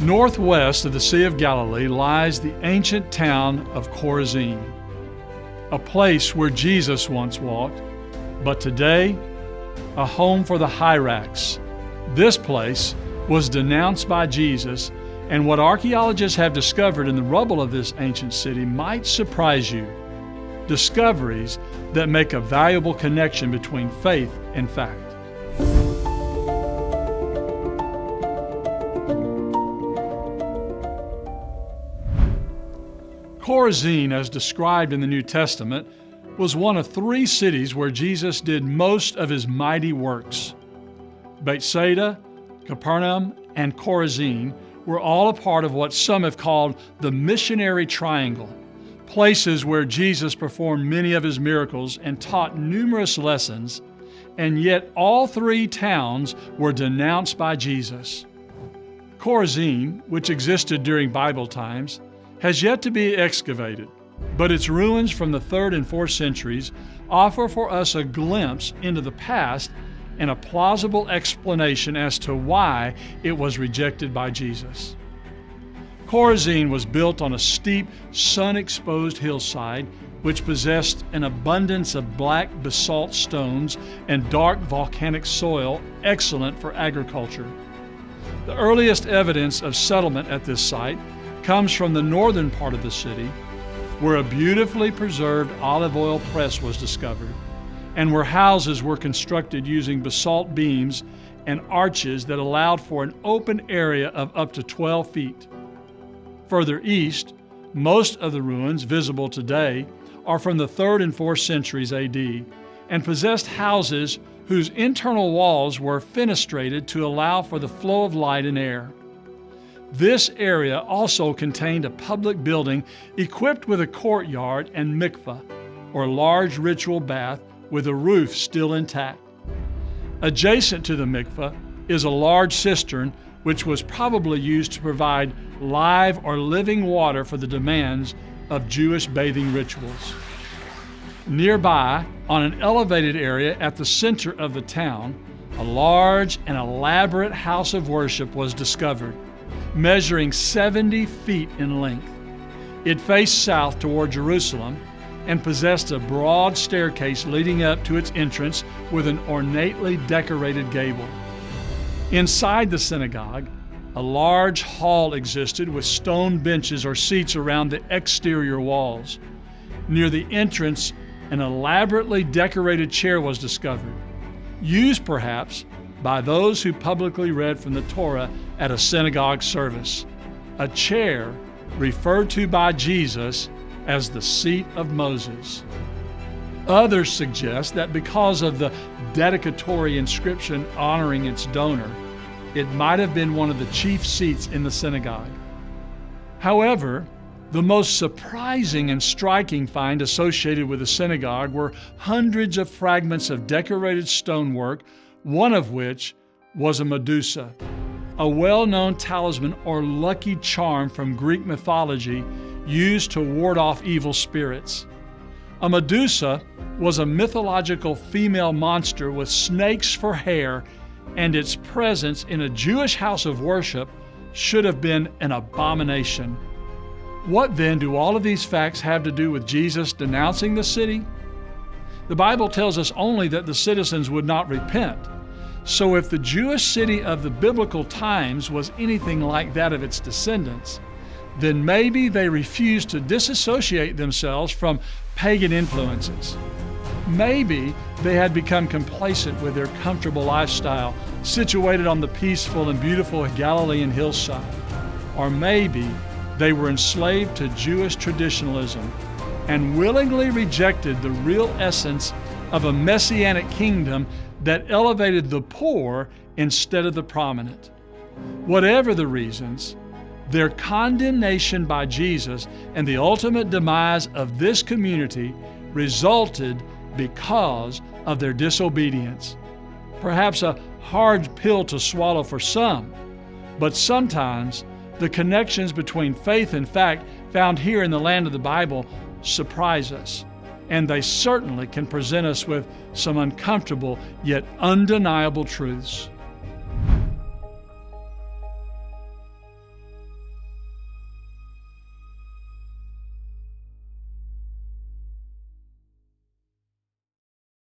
Northwest of the Sea of Galilee lies the ancient town of Chorazin, a place where Jesus once walked, but today, a home for the hyrax. This place was denounced by Jesus, and what archaeologists have discovered in the rubble of this ancient city might surprise you. Discoveries that make a valuable connection between faith and fact. Corazin, as described in the New Testament, was one of three cities where Jesus did most of his mighty works. Bethsaida, Capernaum, and Chorazin were all a part of what some have called the missionary triangle, places where Jesus performed many of his miracles and taught numerous lessons, and yet all three towns were denounced by Jesus. Chorazin, which existed during Bible times, has yet to be excavated, but its ruins from the 3rd and 4th centuries offer for us a glimpse into the past and a plausible explanation as to why it was rejected by Jesus. Chorazin was built on a steep, sun-exposed hillside which possessed an abundance of black basalt stones and dark volcanic soil excellent for agriculture. The earliest evidence of settlement at this site comes from the northern part of the city, where a beautifully preserved olive oil press was discovered, and where houses were constructed using basalt beams and arches that allowed for an open area of up to 12 feet. Further east, most of the ruins visible today are from the 3rd and 4th centuries AD and possessed houses whose internal walls were fenestrated to allow for the flow of light and air. This area also contained a public building equipped with a courtyard and mikveh, or large ritual bath with a roof still intact. Adjacent to the mikveh is a large cistern which was probably used to provide live or living water for the demands of Jewish bathing rituals. Nearby, on an elevated area at the center of the town, a large and elaborate house of worship was discovered, measuring 70 feet in length. It faced south toward Jerusalem and possessed a broad staircase leading up to its entrance with an ornately decorated gable. Inside the synagogue, a large hall existed with stone benches or seats around the exterior walls. Near the entrance, an elaborately decorated chair was discovered, used perhaps by those who publicly read from the Torah at a synagogue service, a chair referred to by Jesus as the seat of Moses. Others suggest that because of the dedicatory inscription honoring its donor, it might have been one of the chief seats in the synagogue. However, the most surprising and striking find associated with the synagogue were hundreds of fragments of decorated stonework, one of which was a Medusa, a well-known talisman or lucky charm from Greek mythology used to ward off evil spirits. A Medusa was a mythological female monster with snakes for hair, and its presence in a Jewish house of worship should have been an abomination. What then do all of these facts have to do with Jesus denouncing the city? The Bible tells us only that the citizens would not repent. So if the Jewish city of the biblical times was anything like that of its descendants, then maybe they refused to disassociate themselves from pagan influences. Maybe they had become complacent with their comfortable lifestyle, situated on the peaceful and beautiful Galilean hillside. Or maybe they were enslaved to Jewish traditionalism and willingly rejected the real essence of a messianic kingdom that elevated the poor instead of the prominent. Whatever the reasons, their condemnation by Jesus and the ultimate demise of this community resulted because of their disobedience. Perhaps a hard pill to swallow for some, but sometimes the connections between faith and fact found here in the land of the Bible surprise us, and they certainly can present us with some uncomfortable yet undeniable truths.